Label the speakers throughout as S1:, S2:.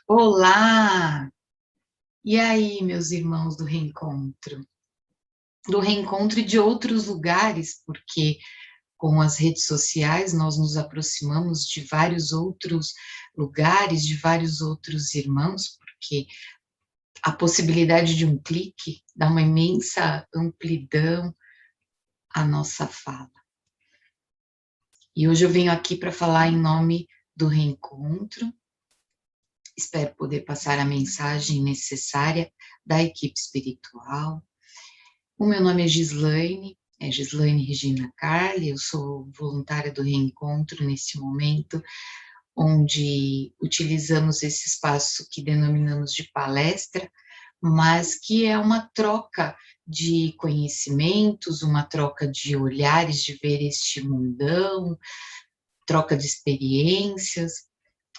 S1: Olá! E aí, meus irmãos do reencontro? Do reencontro e de outros lugares, porque com as redes sociais nós nos aproximamos de vários outros lugares, de vários outros irmãos, porque a possibilidade de um clique dá uma imensa amplidão à nossa fala. E hoje eu venho aqui para falar em nome do reencontro. Espero poder passar a mensagem necessária da equipe espiritual. O meu nome é Gislaine Regina Carli, eu sou voluntária do Reencontro nesse momento, onde utilizamos esse espaço que denominamos de palestra, mas que é uma troca de conhecimentos, uma troca de olhares de ver este mundão, troca de experiências.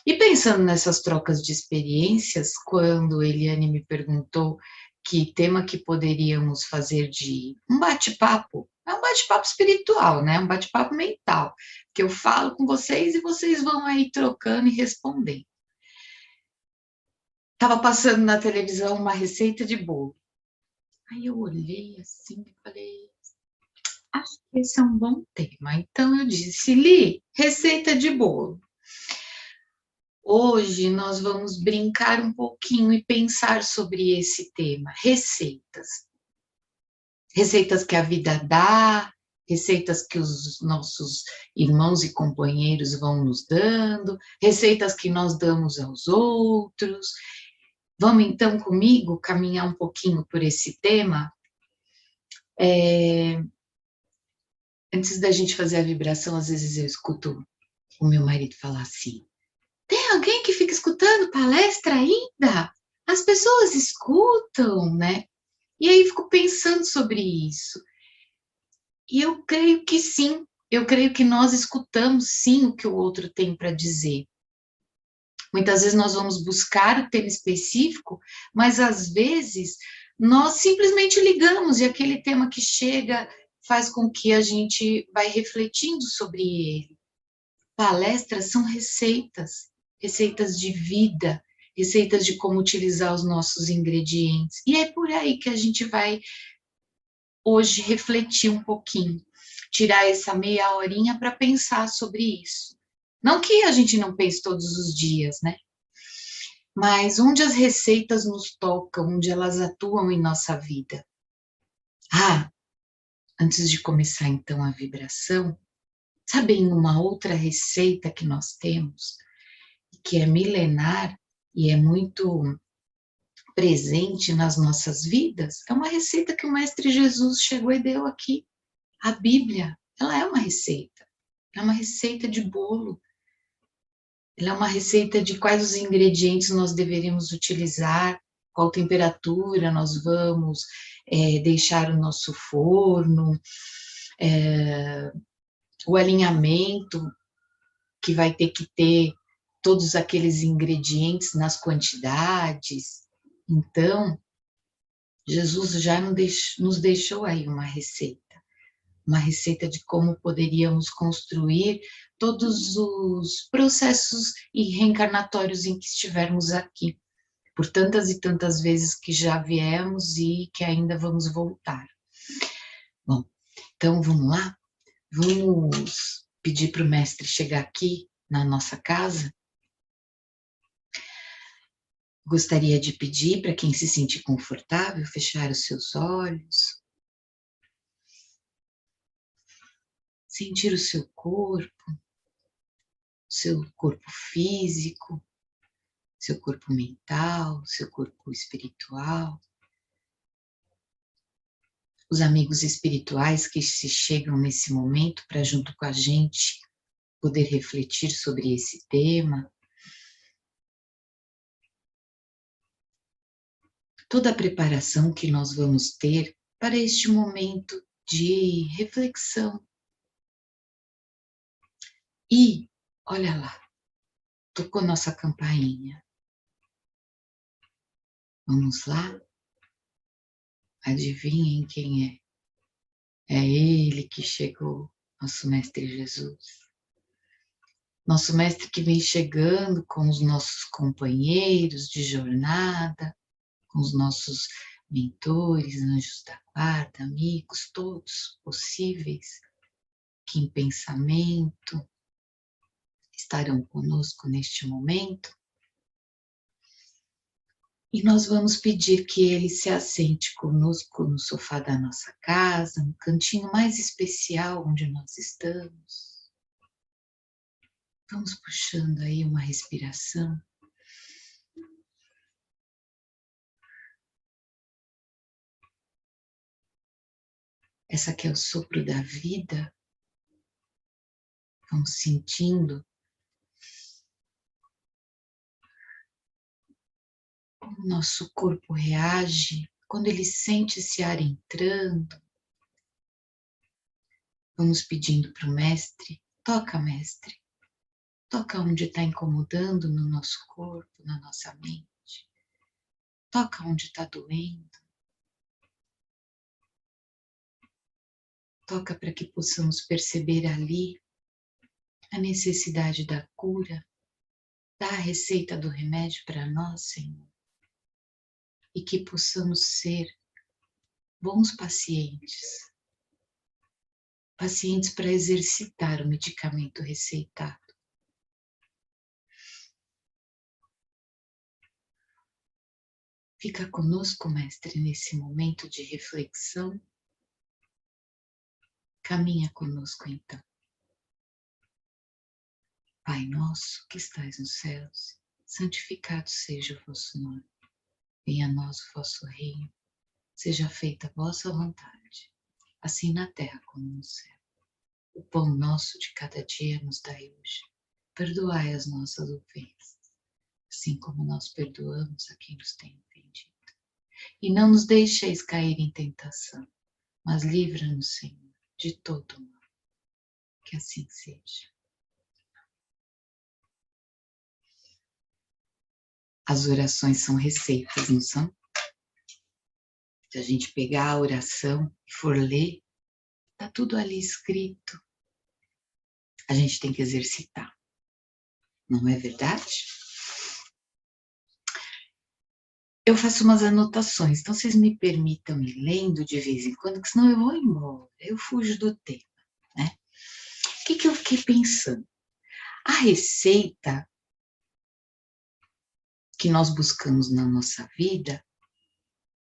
S1: E pensando nessas trocas de experiências, quando Eliane me perguntou que tema que poderíamos fazer de um bate-papo, é um bate-papo espiritual, né? Um bate-papo mental, que eu falo com vocês e vocês vão aí trocando e respondendo. Estava passando na televisão uma receita de bolo. Aí eu olhei assim e falei, acho que esse é um bom tema. Então eu disse, Li, receita de bolo. Hoje nós vamos brincar um pouquinho e pensar sobre esse tema, receitas. Receitas que a vida dá, receitas que os nossos irmãos e companheiros vão nos dando, receitas que nós damos aos outros. Vamos então comigo caminhar um pouquinho por esse tema? Antes da gente fazer a vibração, às vezes eu escuto o meu marido falar assim, tem alguém que fica escutando palestra ainda? As pessoas escutam, né? E aí fico pensando sobre isso. E eu creio que sim, eu creio que nós escutamos sim o que o outro tem para dizer. Muitas vezes nós vamos buscar o tema específico, mas às vezes nós simplesmente ligamos e aquele tema que chega faz com que a gente vai refletindo sobre ele. Palestras são receitas, receitas de vida, receitas de como utilizar os nossos ingredientes. E é por aí que a gente vai hoje refletir um pouquinho, tirar essa meia horinha para pensar sobre isso. Não que a gente não pense todos os dias, né? Mas onde as receitas nos tocam, onde elas atuam em nossa vida. Ah, antes de começar então a vibração, sabem uma outra receita que nós temos, que é milenar e é muito presente nas nossas vidas? É uma receita que o Mestre Jesus chegou e deu aqui. A Bíblia, ela é uma receita de bolo. Ela é uma receita de quais os ingredientes nós deveríamos utilizar, qual temperatura nós vamos deixar o nosso forno, o alinhamento que vai ter que ter todos aqueles ingredientes nas quantidades. Então, Jesus já nos deixou aí uma receita de como poderíamos construir todos os processos e reencarnatórios em que estivermos aqui, por tantas e tantas vezes que já viemos e que ainda vamos voltar. Bom, então vamos lá? Vamos pedir para o mestre chegar aqui na nossa casa? Gostaria de pedir para quem se sentir confortável, fechar os seus olhos, sentir o seu corpo físico, seu corpo mental, seu corpo espiritual, os amigos espirituais que se chegam nesse momento para junto com a gente poder refletir sobre esse tema. Toda a preparação que nós vamos ter para este momento de reflexão. E, olha lá, tocou nossa campainha. Vamos lá? Adivinhem quem é? É ele que chegou, nosso Mestre Jesus. Nosso mestre que vem chegando com os nossos companheiros de jornada, com os nossos mentores, anjos da guarda, amigos, todos possíveis, que em pensamento estarão conosco neste momento. E nós vamos pedir que ele se assente conosco no sofá da nossa casa, no cantinho mais especial onde nós estamos. Vamos puxando aí uma respiração. Essa que é o sopro da vida. Vamos sentindo como o nosso corpo reage quando ele sente esse ar entrando. Vamos pedindo para o mestre, toca mestre, toca onde está incomodando no nosso corpo, na nossa mente. Toca onde está doendo. Toca para que possamos perceber ali a necessidade da cura. Dá a receita do remédio para nós, Senhor. E que possamos ser bons pacientes. Pacientes para exercitar o medicamento receitado. Fica conosco, mestre, nesse momento de reflexão. Caminha conosco, então. Pai nosso que estais nos céus, santificado seja o vosso nome. Venha a nós o vosso reino. Seja feita a vossa vontade, assim na terra como no céu. O pão nosso de cada dia nos dai hoje. Perdoai as nossas ofensas, assim como nós perdoamos a quem nos tem ofendido. E não nos deixeis cair em tentação, mas livra-nos, Senhor, de todo o mal. Que assim seja. As orações são receitas, não são? Se a gente pegar a oração e for ler, está tudo ali escrito. A gente tem que exercitar. Não é verdade? Eu faço umas anotações, então vocês me permitam ir lendo de vez em quando, porque senão eu vou embora, eu fujo do tema, né? O que eu fiquei pensando? A receita que nós buscamos na nossa vida,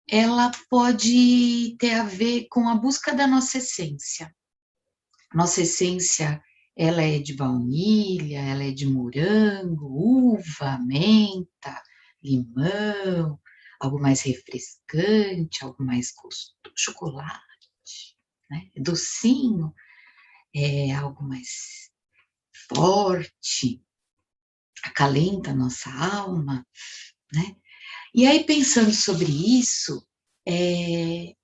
S1: ela pode ter a ver com a busca da nossa essência. Nossa essência, ela é de baunilha, ela é de morango, uva, menta, limão, algo mais refrescante, algo mais gostoso, chocolate, né? Docinho, é algo mais forte, acalenta a nossa alma, né? E aí, pensando sobre isso, é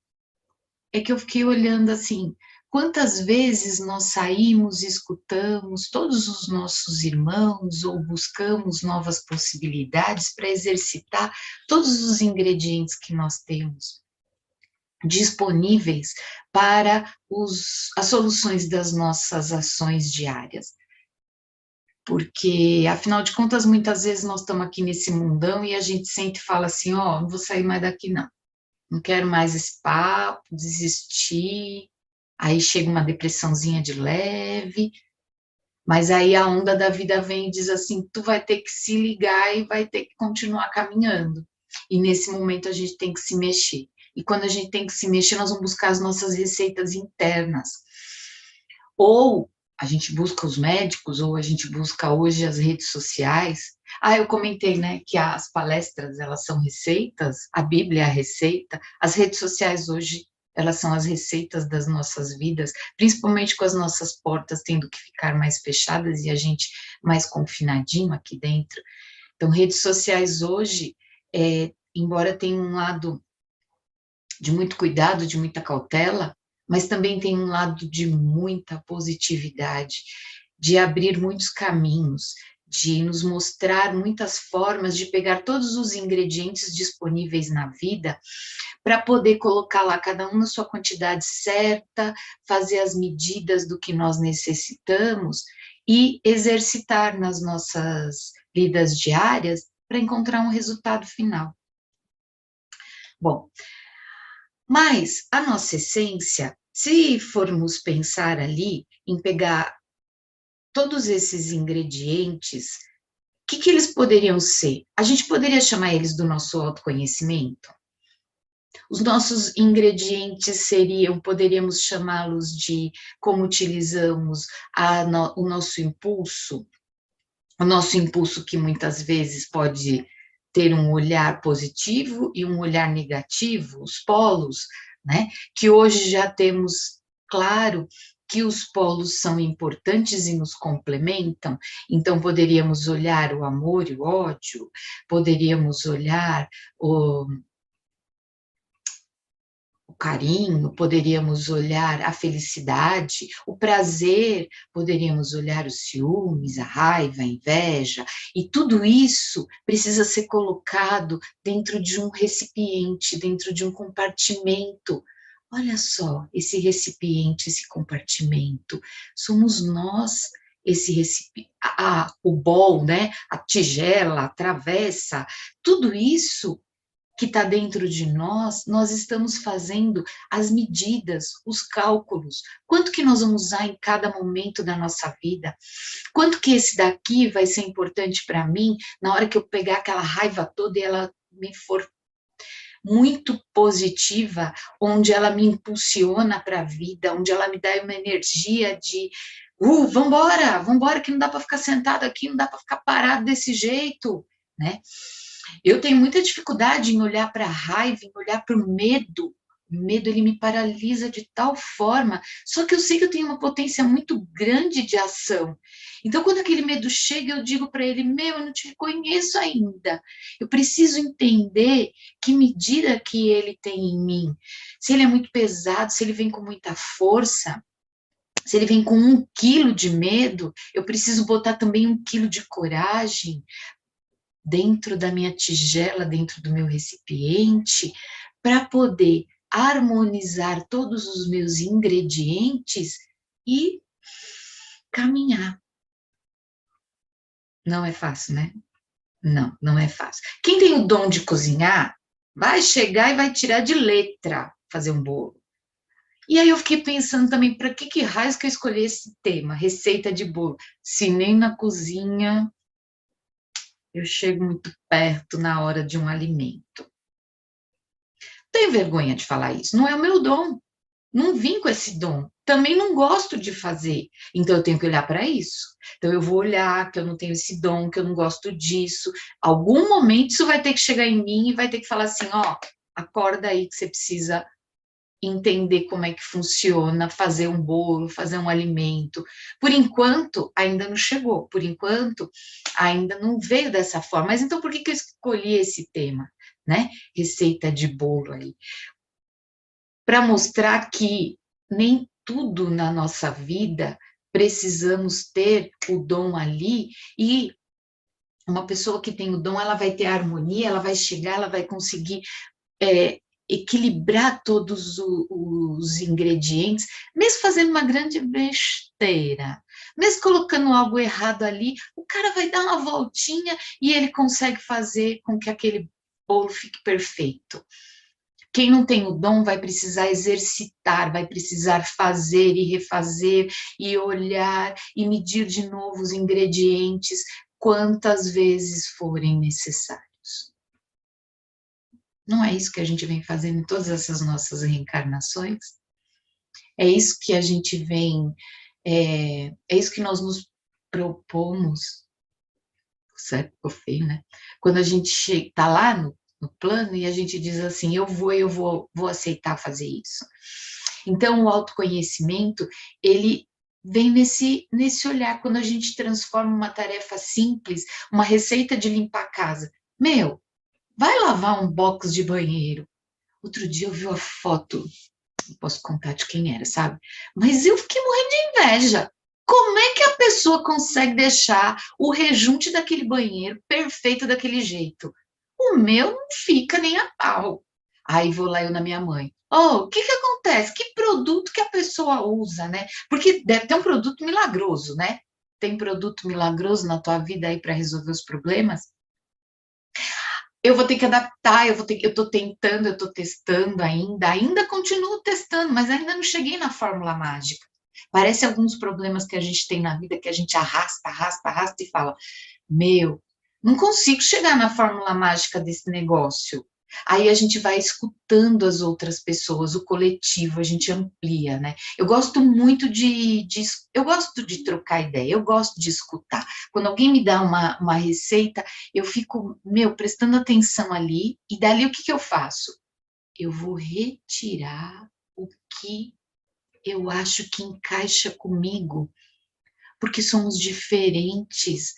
S1: que eu fiquei olhando assim, quantas vezes nós saímos e escutamos todos os nossos irmãos ou buscamos novas possibilidades para exercitar todos os ingredientes que nós temos disponíveis para as soluções das nossas ações diárias. Porque, afinal de contas, muitas vezes nós estamos aqui nesse mundão e a gente sente e fala assim, ó, não vou sair mais daqui não. Não quero mais esse papo, desistir. Aí chega uma depressãozinha de leve, mas aí a onda da vida vem e diz assim, tu vai ter que se ligar e vai ter que continuar caminhando. E nesse momento a gente tem que se mexer. E quando a gente tem que se mexer, nós vamos buscar as nossas receitas internas. Ou a gente busca os médicos, ou a gente busca hoje as redes sociais. Eu comentei, né, que as palestras, elas são receitas, a Bíblia é a receita, as redes sociais hoje, elas são as receitas das nossas vidas, principalmente com as nossas portas tendo que ficar mais fechadas e a gente mais confinadinho aqui dentro. Então, redes sociais hoje, embora tenha um lado de muito cuidado, de muita cautela, mas também tem um lado de muita positividade, de abrir muitos caminhos, de nos mostrar muitas formas de pegar todos os ingredientes disponíveis na vida para poder colocar lá cada um na sua quantidade certa, fazer as medidas do que nós necessitamos e exercitar nas nossas vidas diárias para encontrar um resultado final. Bom, mas a nossa essência, se formos pensar ali em pegar todos esses ingredientes, o que eles poderiam ser? A gente poderia chamar eles do nosso autoconhecimento? Os nossos ingredientes seriam, poderíamos chamá-los de como utilizamos o nosso impulso que muitas vezes pode ter um olhar positivo e um olhar negativo, os polos, né? Que hoje já temos claro que os polos são importantes e nos complementam, então poderíamos olhar o amor e o ódio, poderíamos olhar o carinho, poderíamos olhar a felicidade, o prazer, poderíamos olhar os ciúmes, a raiva, a inveja, e tudo isso precisa ser colocado dentro de um recipiente, dentro de um compartimento. Olha só, esse recipiente, esse compartimento, somos nós, esse recipiente, o bol, né? A tigela, a travessa, tudo isso que está dentro de nós, nós estamos fazendo as medidas, os cálculos, quanto que nós vamos usar em cada momento da nossa vida, quanto que esse daqui vai ser importante para mim na hora que eu pegar aquela raiva toda e ela me for muito positiva, onde ela me impulsiona para a vida, onde ela me dá uma energia de vambora, vambora, que não dá para ficar sentado aqui, não dá para ficar parado desse jeito, né? Eu tenho muita dificuldade em olhar para a raiva, em olhar para o medo. O medo, ele me paralisa de tal forma, só que eu sei que eu tenho uma potência muito grande de ação. Então, quando aquele medo chega, eu digo para ele, eu não te conheço ainda. Eu preciso entender que medida que ele tem em mim. Se ele é muito pesado, se ele vem com muita força, se ele vem com 1 quilo de medo, eu preciso botar também 1 quilo de coragem dentro da minha tigela, dentro do meu recipiente, para poder harmonizar todos os meus ingredientes e caminhar. Não é fácil, né? Não, não é fácil. Quem tem o dom de cozinhar, vai chegar e vai tirar de letra fazer um bolo. E aí eu fiquei pensando também, para que raios que eu escolhi esse tema, receita de bolo, se nem na cozinha eu chego muito perto na hora de um alimento. Tenho vergonha de falar isso, não é o meu dom, não vim com esse dom, também não gosto de fazer, então eu tenho que olhar para isso. Então eu vou olhar que eu não tenho esse dom, que eu não gosto disso, algum momento isso vai ter que chegar em mim e vai ter que falar assim, ó, acorda aí que você precisa entender como é que funciona, fazer um bolo, fazer um alimento. Por enquanto, ainda não chegou, por enquanto, ainda não veio dessa forma. Mas então, por que eu escolhi esse tema, né? Receita de bolo aí. Para mostrar que nem tudo na nossa vida precisamos ter o dom ali e uma pessoa que tem o dom, ela vai ter harmonia, ela vai chegar, ela vai conseguir equilibrar todos os ingredientes, mesmo fazendo uma grande besteira, mesmo colocando algo errado ali, o cara vai dar uma voltinha e ele consegue fazer com que aquele bolo fique perfeito. Quem não tem o dom vai precisar exercitar, vai precisar fazer e refazer, e olhar, e medir de novo os ingredientes, quantas vezes forem necessários. Não é isso que a gente vem fazendo em todas essas nossas reencarnações? É isso que a gente vem, é isso que nós nos propomos, certo? Ficou feio, né? Quando a gente está lá no plano e a gente diz assim, eu vou aceitar fazer isso. Então, o autoconhecimento, ele vem nesse olhar, quando a gente transforma uma tarefa simples, uma receita de limpar a casa. Vai lavar um box de banheiro. Outro dia eu vi uma foto, não posso contar de quem era, sabe? Mas eu fiquei morrendo de inveja. Como é que a pessoa consegue deixar o rejunte daquele banheiro perfeito daquele jeito? O meu não fica nem a pau. Aí vou lá eu na minha mãe. O que acontece? Que produto que a pessoa usa, né? Porque deve ter um produto milagroso, né? tem produto milagroso na tua vida aí para resolver os problemas? Eu vou ter que adaptar, eu estou tentando, eu estou testando ainda continuo testando, mas ainda não cheguei na fórmula mágica. Parece alguns problemas que a gente tem na vida que a gente arrasta, arrasta, arrasta e fala, meu, não consigo chegar na fórmula mágica desse negócio. Aí a gente vai escutando as outras pessoas, o coletivo, a gente amplia, né? Eu gosto muito eu gosto de trocar ideia, eu gosto de escutar. Quando alguém me dá uma receita, eu fico, prestando atenção ali, e dali o que eu faço? Eu vou retirar o que eu acho que encaixa comigo, porque somos diferentes.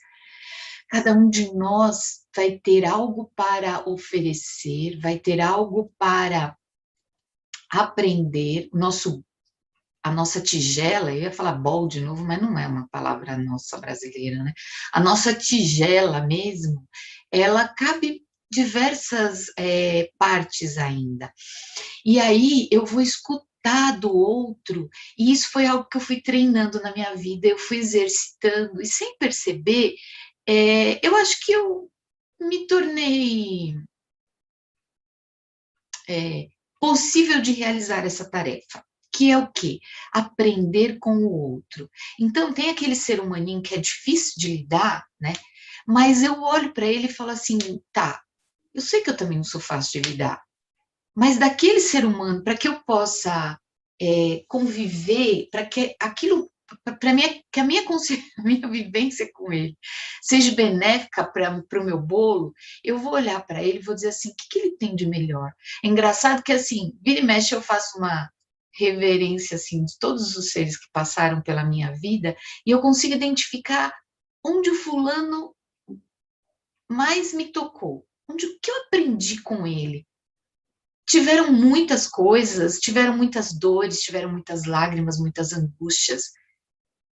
S1: Cada um de nós vai ter algo para oferecer, vai ter algo para aprender. A nossa tigela, eu ia falar bol de novo, mas não é uma palavra nossa brasileira, né? A nossa tigela mesmo, ela cabe diversas partes ainda. E aí eu vou escutar do outro, e isso foi algo que eu fui treinando na minha vida, eu fui exercitando, e sem perceber, eu acho que eu me tornei possível de realizar essa tarefa, que é o quê? Aprender com o outro. Então, tem aquele ser humaninho que é difícil de lidar, né? Mas eu olho para ele e falo assim, tá, eu sei que eu também não sou fácil de lidar, mas daquele ser humano, para que eu possa conviver, para que aquilo, que a minha consciência, a minha vivência com ele seja benéfica para o meu bolo, eu vou olhar para ele e vou dizer assim, o que ele tem de melhor? É engraçado que assim, vira e mexe eu faço uma reverência assim de todos os seres que passaram pela minha vida e eu consigo identificar onde o fulano mais me tocou, onde o que eu aprendi com ele. Tiveram muitas coisas, tiveram muitas dores, tiveram muitas lágrimas, muitas angústias,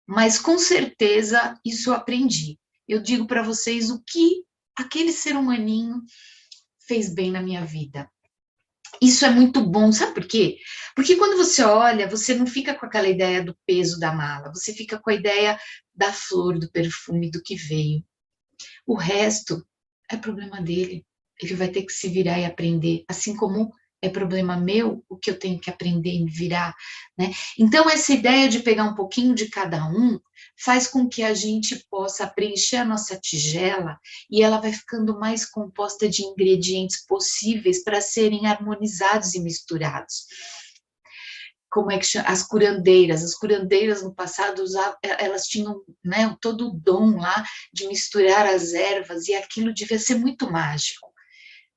S1: mas com certeza isso eu aprendi. Eu digo para vocês o que aquele ser humaninho fez bem na minha vida. Isso é muito bom, sabe por quê? Porque quando você olha, você não fica com aquela ideia do peso da mala, você fica com a ideia da flor, do perfume, do que veio. O resto é problema dele. Ele vai ter que se virar e aprender, assim como é problema meu o que eu tenho que aprender e me virar, né? Então, essa ideia de pegar um pouquinho de cada um faz com que a gente possa preencher a nossa tigela e ela vai ficando mais composta de ingredientes possíveis para serem harmonizados e misturados. Como é que chama? As curandeiras no passado elas tinham, né, todo o dom lá de misturar as ervas e aquilo devia ser muito mágico.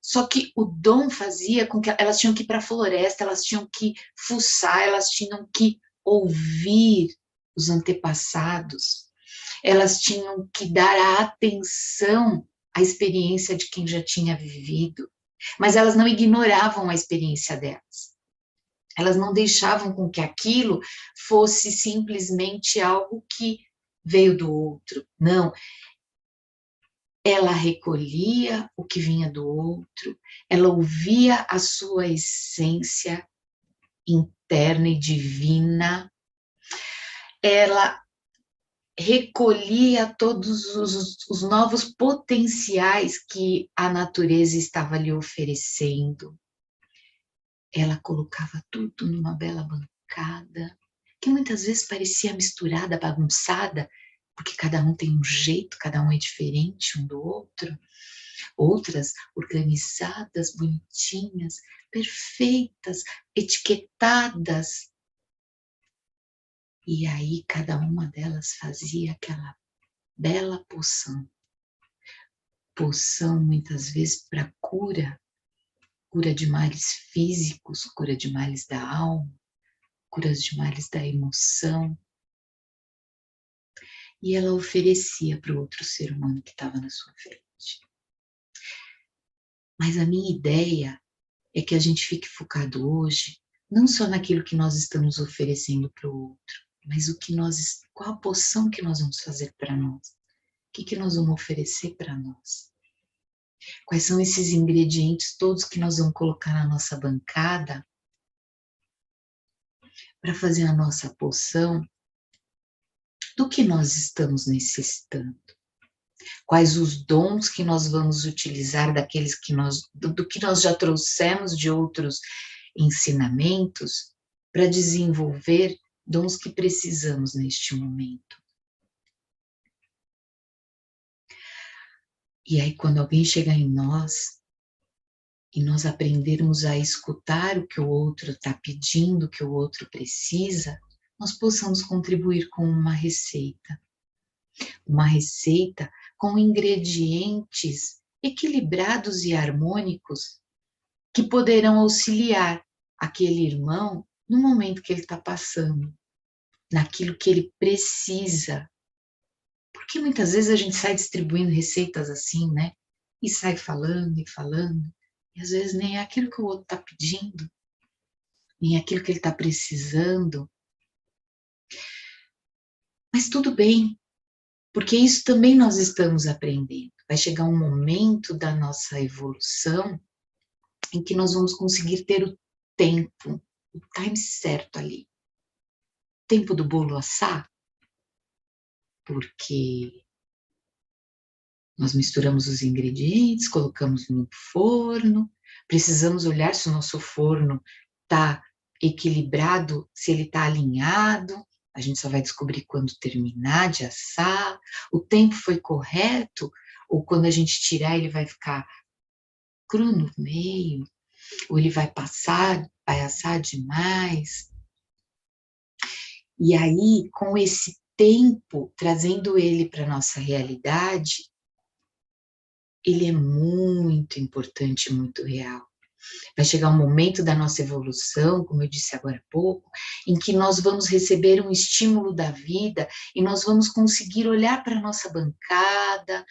S1: Só que o dom fazia com que elas tinham que ir para a floresta, elas tinham que fuçar, elas tinham que ouvir os antepassados, elas tinham que dar a atenção à experiência de quem já tinha vivido, mas elas não ignoravam a experiência delas. Elas não deixavam com que aquilo fosse simplesmente algo que veio do outro. Não. Ela recolhia o que vinha do outro, ela ouvia a sua essência interna e divina, ela recolhia todos os novos potenciais que a natureza estava lhe oferecendo. Ela colocava tudo numa bela bancada, que muitas vezes parecia misturada, bagunçada, porque cada um tem um jeito, cada um é diferente um do outro. Outras organizadas, bonitinhas, perfeitas, etiquetadas. E aí cada uma delas fazia aquela bela poção. Poção muitas vezes para cura de males físicos, cura de males da alma, curas de males da emoção. E ela oferecia para o outro ser humano que estava na sua frente. Mas a minha ideia é que a gente fique focado hoje, não só naquilo que nós estamos oferecendo para o outro, mas qual a poção que nós vamos fazer para nós? O que nós vamos oferecer para nós? Quais são esses ingredientes todos que nós vamos colocar na nossa bancada para fazer a nossa poção do que nós estamos necessitando. Quais os dons que nós vamos utilizar daqueles que do que nós já trouxemos de outros ensinamentos para desenvolver dons que precisamos neste momento. E aí, quando alguém chegar em nós, e nós aprendermos a escutar o que o outro está pedindo, o que o outro precisa, nós possamos contribuir com uma receita com ingredientes equilibrados e harmônicos que poderão auxiliar aquele irmão no momento que ele está passando, naquilo que ele precisa. Porque muitas vezes a gente sai distribuindo receitas assim, né? E sai falando e falando, e às vezes nem é aquilo que o outro está pedindo, nem é aquilo que ele está precisando. Mas tudo bem, porque isso também nós estamos aprendendo. Vai chegar um momento da nossa evolução em que nós vamos conseguir ter o tempo, o time certo ali. Tempo do bolo assar, porque nós misturamos os ingredientes, colocamos no forno, precisamos olhar se o nosso forno está equilibrado, se ele está alinhado. A gente só vai descobrir quando terminar de assar. O tempo foi correto, ou quando a gente tirar ele vai ficar cru no meio, ou ele vai assar demais. E aí, com esse tempo, trazendo ele para a nossa realidade, ele é muito importante, muito real. Vai chegar um momento da nossa evolução, como eu disse agora há pouco, em que nós vamos receber um estímulo da vida e nós vamos conseguir olhar para a nossa bancada,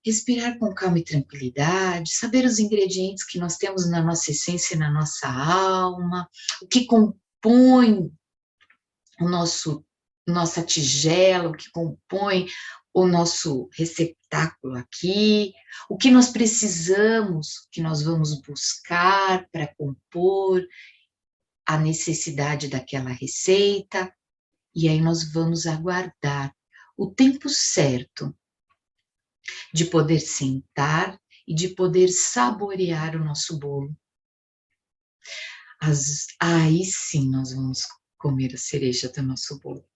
S1: respirar com calma e tranquilidade, saber os ingredientes que nós temos na nossa essência e na nossa alma, o que compõe nossa tigela, o que compõe o nosso receptáculo aqui, o que nós precisamos, o que nós vamos buscar para compor a necessidade daquela receita, e aí nós vamos aguardar o tempo certo de poder sentar e de poder saborear o nosso bolo. Aí sim nós vamos comer a cereja do nosso bolo.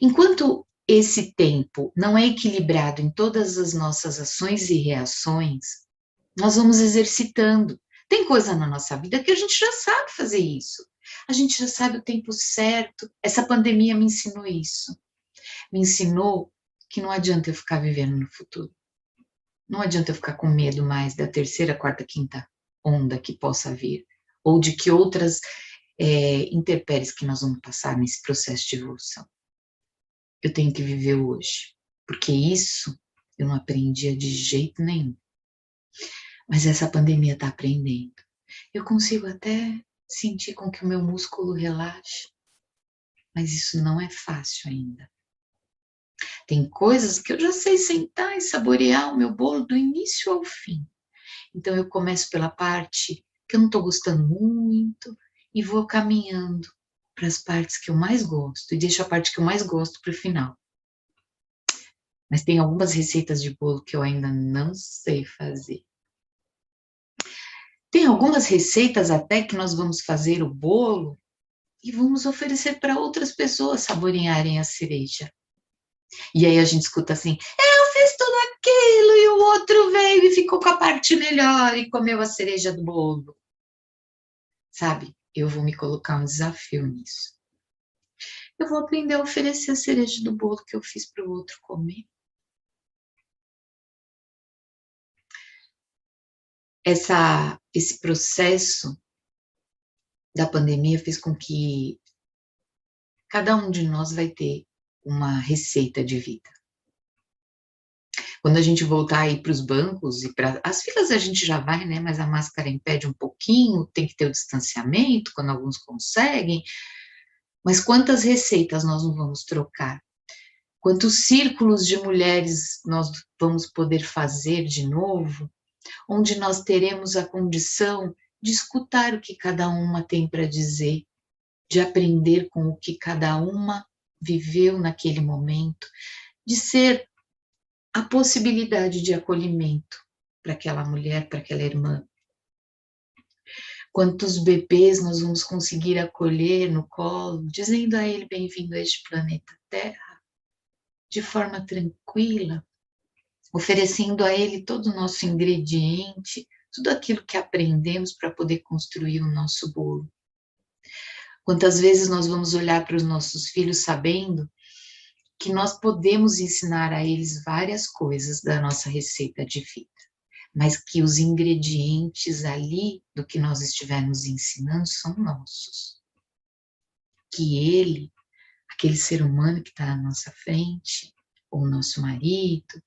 S1: Enquanto esse tempo não é equilibrado em todas as nossas ações e reações, nós vamos exercitando. Tem coisa na nossa vida que a gente já sabe fazer isso. A gente já sabe o tempo certo. Essa pandemia me ensinou isso. Me ensinou que não adianta eu ficar vivendo no futuro. Não adianta eu ficar com medo mais da terceira, quarta, quinta onda que possa vir, ou de que outras intempéries que nós vamos passar nesse processo de evolução. Eu tenho que viver hoje, porque isso eu não aprendia de jeito nenhum. Mas essa pandemia está aprendendo. Eu consigo até sentir com que o meu músculo relaxe, mas isso não é fácil ainda. Tem coisas que eu já sei sentar e saborear o meu bolo do início ao fim. Então eu começo pela parte que eu não estou gostando muito e vou caminhando para as partes que eu mais gosto e deixo a parte que eu mais gosto para o final. Mas tem algumas receitas de bolo que eu ainda não sei fazer. Tem algumas receitas até que nós vamos fazer o bolo e vamos oferecer para outras pessoas saborearem a cereja. E aí a gente escuta assim, eu fiz tudo aquilo e o outro veio e ficou com a parte melhor e comeu a cereja do bolo. Sabe, eu vou me colocar um desafio nisso. Eu vou aprender a oferecer a cereja do bolo que eu fiz para o outro comer. Esse processo da pandemia fez com que cada um de nós vai ter uma receita de vida. Quando a gente voltar aí para os bancos e para as filas a gente já vai, né? Mas a máscara impede um pouquinho, tem que ter o distanciamento, quando alguns conseguem. Mas quantas receitas nós não vamos trocar? Quantos círculos de mulheres nós vamos poder fazer de novo, onde nós teremos a condição de escutar o que cada uma tem para dizer, de aprender com o que cada uma viveu naquele momento, de ser a possibilidade de acolhimento para aquela mulher, para aquela irmã. Quantos bebês nós vamos conseguir acolher no colo, dizendo a ele bem-vindo a este planeta Terra, de forma tranquila, oferecendo a ele todo o nosso ingrediente, tudo aquilo que aprendemos para poder construir o nosso bolo. Quantas vezes nós vamos olhar para os nossos filhos sabendo que nós podemos ensinar a eles várias coisas da nossa receita de vida, mas que os ingredientes ali do que nós estivermos ensinando são nossos. Que ele, aquele ser humano que está à nossa frente, ou nosso marido,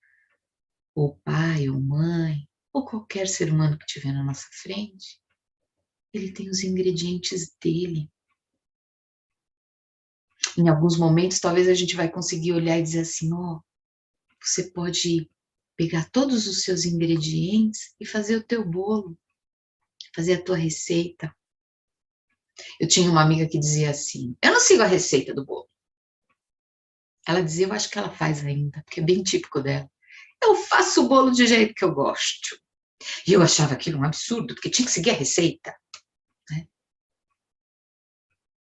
S1: ou pai, ou mãe, ou qualquer ser humano que estiver na nossa frente, ele tem os ingredientes dele. Em alguns momentos, talvez a gente vai conseguir olhar e dizer assim, ó, você pode pegar todos os seus ingredientes e fazer o teu bolo, fazer a tua receita. Eu tinha uma amiga que dizia assim, eu não sigo a receita do bolo. Ela dizia, eu acho que ela faz ainda, porque é bem típico dela. Eu faço o bolo do jeito que eu gosto. E eu achava aquilo um absurdo, porque tinha que seguir a receita. Né?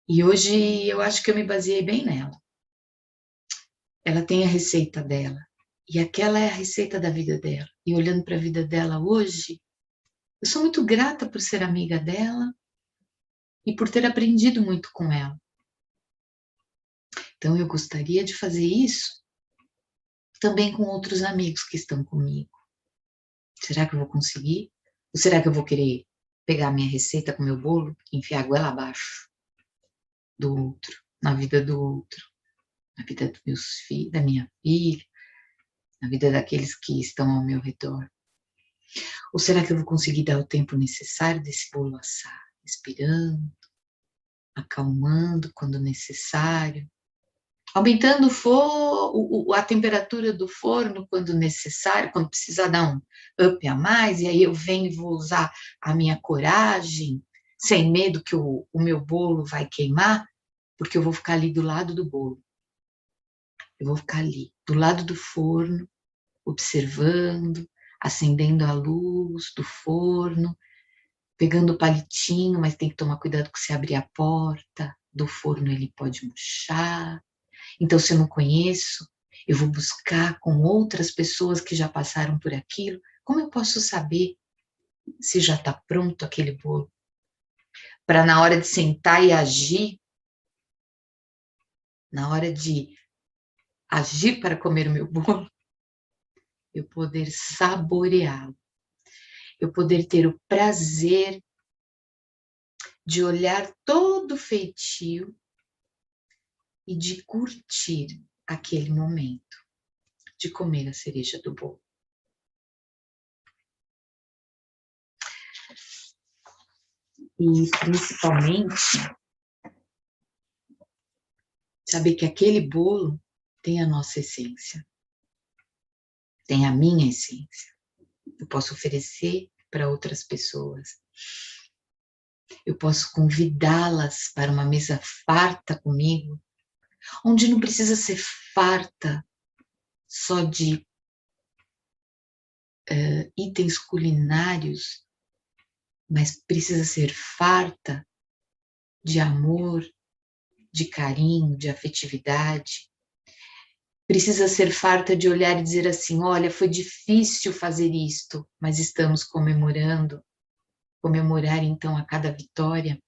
S1: E hoje eu acho que eu me baseei bem nela. Ela tem a receita dela. E aquela é a receita da vida dela. E olhando para a vida dela hoje, eu sou muito grata por ser amiga dela e por ter aprendido muito com ela. Então eu gostaria de fazer isso também com outros amigos que estão comigo. Será que eu vou conseguir? Ou será que eu vou querer pegar minha receita com meu bolo e enfiar a goela abaixo do outro, na vida do outro, na vida dos meus filhos, da minha filha, na vida daqueles que estão ao meu redor? Ou será que eu vou conseguir dar o tempo necessário desse bolo assar, respirando, acalmando quando necessário, aumentando a temperatura do forno quando necessário, quando precisar dar um up a mais, e aí eu venho e vou usar a minha coragem, sem medo que o meu bolo vai queimar, porque eu vou ficar ali do lado do bolo. Eu vou ficar ali, do lado do forno, observando, acendendo a luz do forno, pegando o palitinho, mas tem que tomar cuidado que se abrir a porta do forno ele pode murchar. Então, se eu não conheço, eu vou buscar com outras pessoas que já passaram por aquilo. Como eu posso saber se já está pronto aquele bolo? Para na hora de sentar e agir, na hora de agir para comer o meu bolo, eu poder saboreá-lo, eu poder ter o prazer de olhar todo o feitio e de curtir aquele momento de comer a cereja do bolo. E principalmente saber que aquele bolo tem a nossa essência, tem a minha essência. Eu posso oferecer para outras pessoas. Eu posso convidá-las para uma mesa farta comigo, onde não precisa ser farta só de itens culinários, mas precisa ser farta de amor, de carinho, de afetividade. Precisa ser farta de olhar e dizer assim, olha, foi difícil fazer isto, mas estamos comemorando. Comemorar então a cada vitória.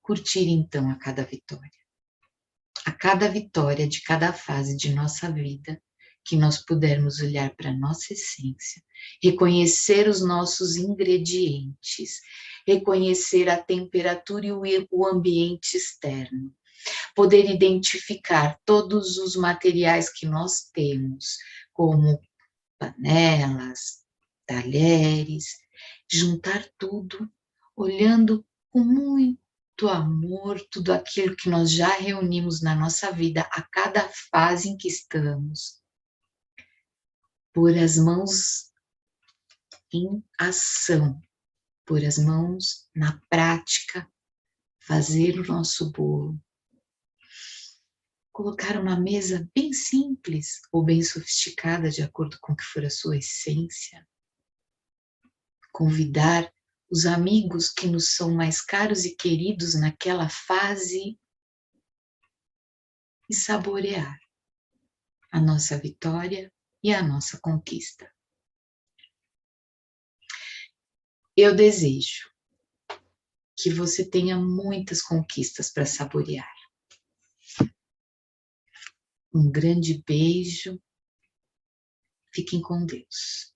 S1: Curtir então a cada vitória. A cada vitória de cada fase de nossa vida, que nós pudermos olhar para a nossa essência, reconhecer os nossos ingredientes, reconhecer a temperatura e o ambiente externo, poder identificar todos os materiais que nós temos, como panelas, talheres, juntar tudo, olhando com muito amor tudo aquilo que nós já reunimos na nossa vida, a cada fase em que estamos. Pôr as mãos em ação, pôr as mãos na prática, fazer o nosso bolo. colocar uma mesa bem simples ou bem sofisticada, de acordo com o que for a sua essência. Convidar os amigos que nos são mais caros e queridos naquela fase e saborear a nossa vitória e a nossa conquista. Eu desejo que você tenha muitas conquistas para saborear. Um grande beijo. Fiquem com Deus.